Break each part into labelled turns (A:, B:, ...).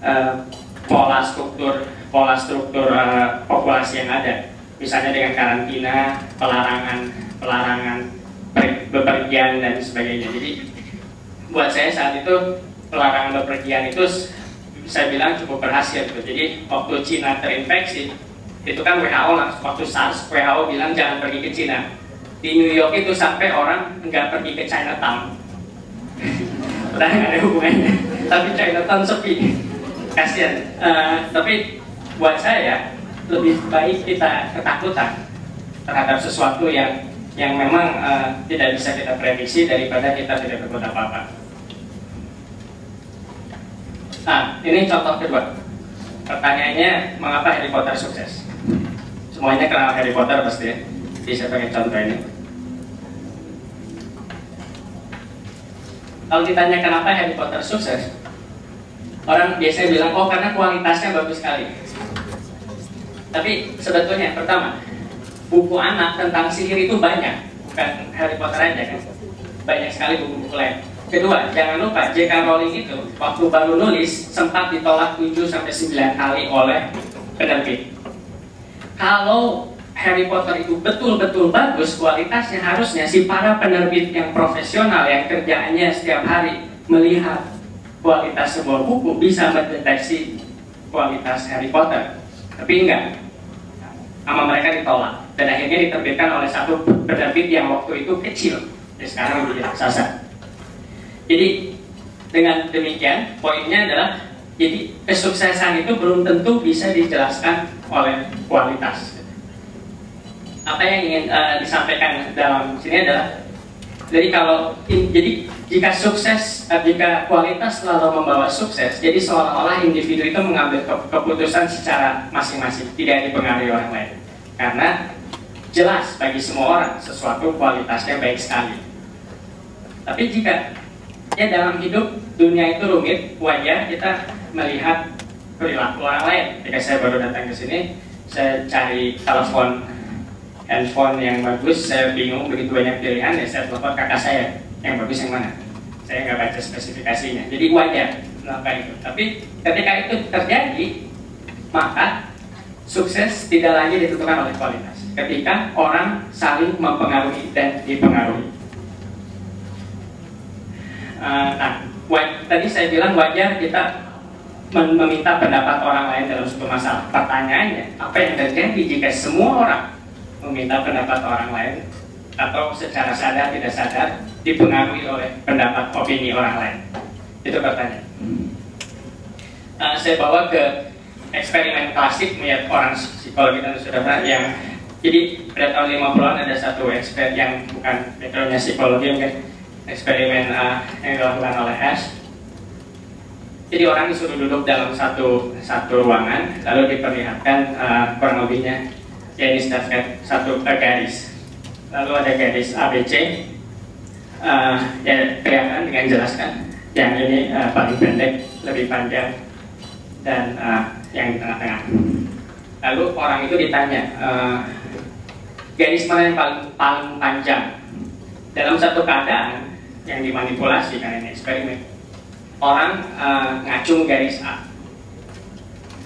A: uh, pola struktur populasi yang ada, misalnya dengan karantina, pelarangan bepergian dan sebagainya. Jadi buat saya saat itu pelarangan bepergian itu saya bilang cukup berhasil gitu. Jadi waktu Cina terinfeksi itu kan WHO waktu SARS, WHO bilang jangan pergi ke Cina. Di New York itu sampai orang nggak pergi ke Chinatown. Udah nggak ada hubungannya, tapi Chinatown sepi. Kasian. Tapi buat saya lebih baik kita ketakutan terhadap sesuatu yang memang tidak bisa kita prediksi daripada kita tidak berbuat apa-apa. Nah, ini contoh kedua. Pertanyaannya, mengapa Harry Potter sukses? Semuanya kenal Harry Potter pasti ya. Bisa pakai contoh ini. Kalau ditanya kenapa Harry Potter sukses, orang biasanya bilang, oh karena kualitasnya bagus sekali. Tapi sebetulnya, pertama, buku anak tentang sihir itu banyak. Bukan Harry Potter aja kan. Banyak sekali buku-buku lain. Kedua, jangan lupa J.K. Rowling itu waktu baru nulis sempat ditolak 7-9 kali oleh penerbit. Kalau Harry Potter itu betul-betul bagus kualitasnya, harusnya si para penerbit yang profesional yang kerjaannya setiap hari melihat kualitas sebuah buku bisa mendeteksi kualitas Harry Potter. Tapi enggak, sama mereka ditolak dan akhirnya diterbitkan oleh satu penerbit yang waktu itu kecil dan sekarang menjadi raksasa. Jadi dengan demikian poinnya adalah, jadi kesuksesan itu belum tentu bisa dijelaskan oleh kualitas. Apa yang ingin disampaikan dalam sini adalah, jadi jika kualitas selalu membawa sukses, jadi seolah-olah individu itu mengambil keputusan secara masing-masing, tidak dipengaruhi orang lain. Karena jelas bagi semua orang sesuatu kualitasnya baik sekali. Tapi jika ya dalam hidup dunia itu rumit, wajar kita melihat perilaku orang lain. Ketika saya baru datang ke sini, saya cari handphone yang bagus, saya bingung begitu banyak pilihan, ya saya telepon kakak saya, yang bagus yang mana? Saya nggak baca spesifikasinya, jadi wajar melakukan itu. Tapi ketika itu terjadi, maka sukses tidak lagi ditentukan oleh kualitas. Ketika orang saling mempengaruhi dan dipengaruhi. Tadi saya bilang wajar kita meminta pendapat orang lain dalam suatu masalah. Pertanyaannya, apa yang terjadi jika semua orang meminta pendapat orang lain atau secara sadar tidak sadar dipengaruhi oleh pendapat opini orang lain? Itu pertanyaan. Saya bawa ke eksperimen klasik melihat orang psikologi dan saudara yang, jadi pada tahun 50-an ada satu eksperimen yang bukan backgroundnya psikologi, mungkin eksperimen yang dilakukan oleh Ash. Jadi orang disuruh duduk dalam satu ruangan, lalu diperlihatkan kurang lebihnya ya ini satu garis, lalu ada garis ABC, ya kelihatan dengan jelas kan, yang ini paling pendek, lebih panjang, dan yang di tengah-tengah. Lalu orang itu ditanya, garis mana yang paling panjang? Dalam satu keadaan yang dimanipulasi karena ini eksperimen, orang ngacung garis A.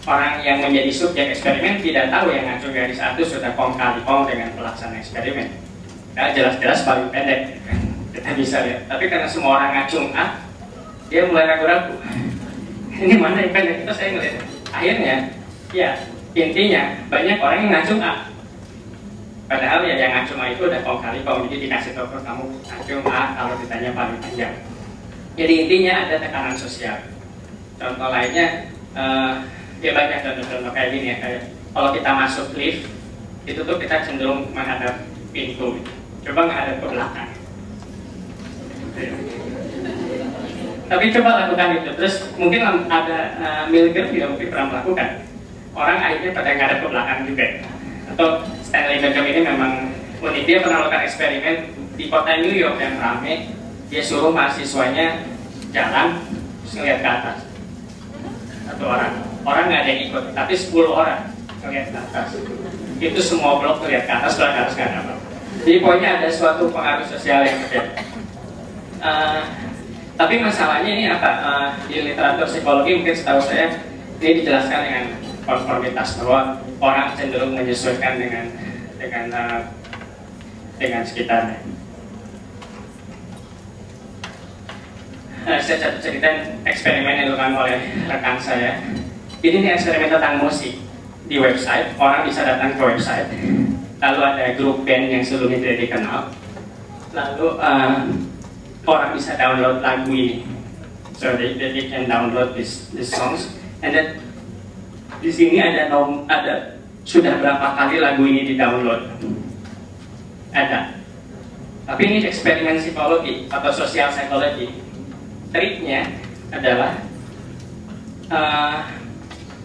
A: Orang yang menjadi subjek eksperimen tidak tahu yang ngacung garis A itu sudah kong kali kong dengan pelaksana eksperimen. Karena jelas-jelas paling pendek, kita bisa lihat. Tapi karena semua orang ngacung A, dia mulai ragu-ragu. Ini mana yang pendek? Itu saya ngeliat. Akhirnya, ya intinya banyak orang yang ngacung A. Padahal ya yang ngacung A itu udah kong kali kong, jadi dikasih tahu kamu ngacung A kalau ditanya paling panjang. Jadi intinya ada tekanan sosial. Contoh lainnya, ya banyak contoh-contoh kayak gini ya, kayak kalau kita masuk lift, itu tuh kita cenderung menghadap pintu, coba menghadap ke belakang. Tapi coba lakukan itu, terus mungkin ada Milgram juga mungkin pernah melakukan. Orang akhirnya pada menghadap ke belakang juga. Atau Stanley Milgram ini memang unik, dia pernah melakukan eksperimen di kota New York yang ramai. Dia suruh mahasiswanya jalan terus ngeliat ke atas. Satu orang nggak ada yang ikut, tapi 10 orang ngeliat ke atas. Itu semua blok ngeliat ke atas, ke atas nggak ada apa. Jadi poinnya ada suatu pengaruh sosial yang terjadi. Tapi masalahnya ini apa? Di literatur psikologi mungkin setahu saya ini dijelaskan dengan konformitas, bahwa orang cenderung menyesuaikan dengan sekitarnya. Saya ceritakan eksperimen yang dilakukan oleh rekan saya. Ini eksperimen tentang musik di website. Orang bisa datang ke website, lalu ada grup band yang sebelumnya tidak dikenal, lalu orang bisa download lagu ini, so they can download this songs, and then di sini ada sudah berapa kali lagu ini di download, ada. Tapi ini eksperimen psikologi atau sosial psikologi. Triknya adalah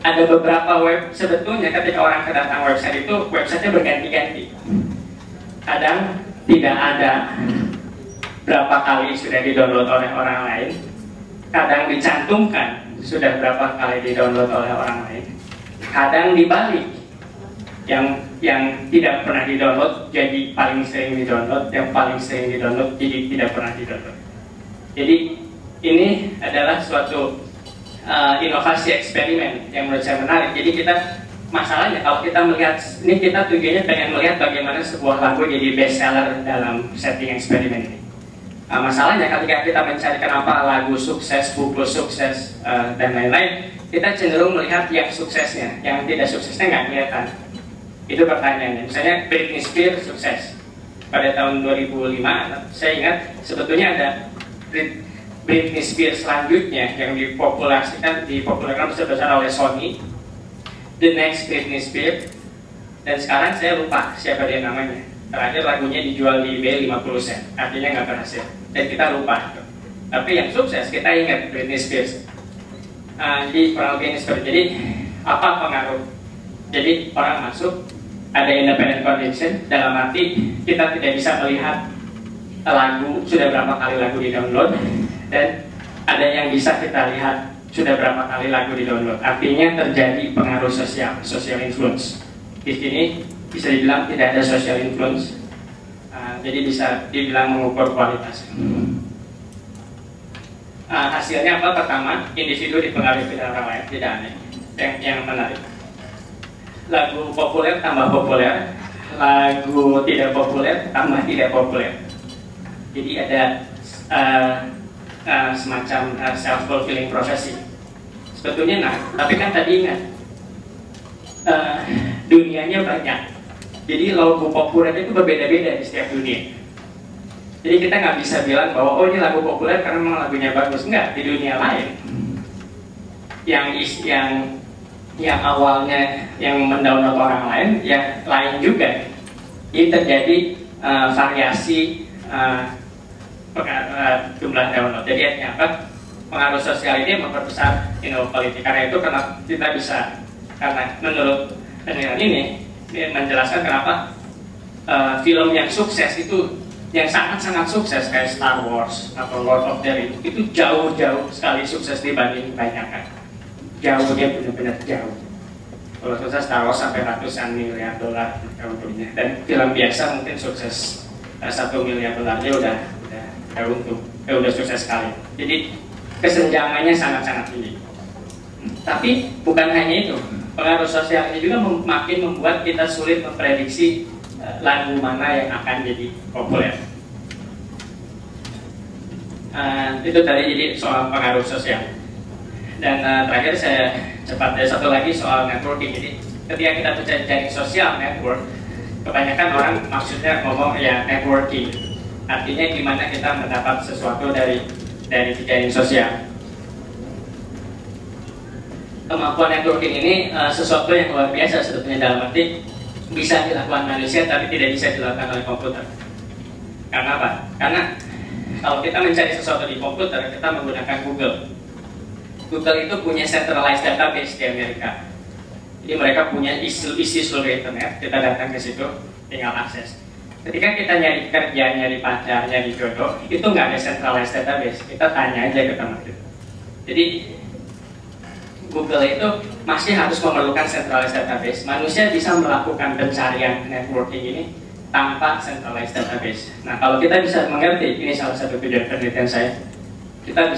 A: ada beberapa sebetulnya ketika orang kedatang website itu websitenya berganti-ganti. Kadang tidak ada berapa kali sudah di-download oleh orang lain, kadang dicantumkan sudah berapa kali di-download oleh orang lain, kadang dibalik, yang tidak pernah di-download jadi paling sering di-download, yang paling sering di-download jadi tidak pernah di-download. Jadi ini adalah suatu inovasi eksperimen yang menurut saya menarik. Jadi masalahnya kalau kita melihat ini, kita tujuannya pengen melihat bagaimana sebuah lagu jadi bestseller dalam setting eksperimen ini. Masalahnya ketika kita mencari kenapa lagu sukses, buku sukses, dan lain-lain, kita cenderung melihat yang suksesnya, yang tidak suksesnya nggak kelihatan. Itu pertanyaannya. Misalnya Britney Spears sukses pada tahun 2005, saya ingat sebetulnya ada Britney Spears selanjutnya yang dipopulerkan besar-besaran oleh Sony, The Next Britney Spears, dan sekarang saya lupa siapa dia namanya. Terakhir lagunya dijual di eBay 50 sen, artinya nggak berhasil, dan kita lupa. Tapi yang sukses kita ingat Britney Spears. Jadi kurang lebih ini seperti. Jadi apa pengaruh? Jadi orang masuk, ada independent conviction, dalam arti kita tidak bisa melihat lagu sudah berapa kali lagu di download, dan ada yang bisa kita lihat sudah berapa kali lagu di download. Artinya terjadi pengaruh social influence. Di sini bisa dibilang tidak ada social influence, jadi bisa dibilang mengukur kualitas. Hasilnya apa? Pertama, individu dipengaruhi oleh orang lain, tidak aneh. Yang menarik, lagu populer tambah populer, lagu tidak populer tambah tidak populer. Jadi ada semacam self-fulfilling prophecy. Sebetulnya tapi kan tadi ingat, dunianya banyak. Jadi lagu populer itu berbeda-beda di setiap dunia. Jadi kita nggak bisa bilang bahwa oh ini lagu populer karena memang lagunya bagus. Enggak, di dunia lain yang awalnya yang mendownload orang lain, yang lain juga. Ini terjadi variasi jumlah download. Jadi artinya apa? Pengaruh sosial ini memperbesar inequality. Karena itu karena menurut penelitian ini menjelaskan kenapa film yang sukses itu, yang sangat-sangat sukses kayak Star Wars atau Lord of the Rings, itu jauh-jauh sekali sukses dibanding kebanyakan. Jauhnya benar-benar jauh. Kalau sukses Star Wars sampai ratusan miliar dolar untuknya, dan film biasa mungkin sukses 1 miliar dolarnya udah untung, udah sukses sekali. Jadi kesenjangannya sangat-sangat tinggi. Tapi bukan hanya itu, pengaruh sosial ini juga makin membuat kita sulit memprediksi lagu mana yang akan jadi populer. Itu tadi jadi soal pengaruh sosial. Dan terakhir saya cepat, ada satu lagi soal networking. Jadi ketika kita bicara jaring sosial network, kebanyakan orang maksudnya ngomong ya networking, artinya gimana kita mendapat sesuatu dari jaring sosial. Kemampuan networking ini sesuatu yang luar biasa sebetulnya, dalam arti bisa dilakukan manusia tapi tidak bisa dilakukan oleh komputer. Karena apa? Karena kalau kita mencari sesuatu di komputer, kita menggunakan Google. Google itu punya centralized database di Amerika. Jadi mereka punya isi seluruh internet, kita datang ke situ, tinggal akses. Ketika kita nyari kerja, nyari pacar, nyari jodoh, itu nggak ada centralized database. Kita tanya aja ke teman kita. Jadi Google itu masih harus memerlukan centralized database. Manusia bisa melakukan pencarian networking ini tanpa centralized database. Nah, kalau kita bisa mengerti, ini salah satu tujuan penelitian saya, kita bisa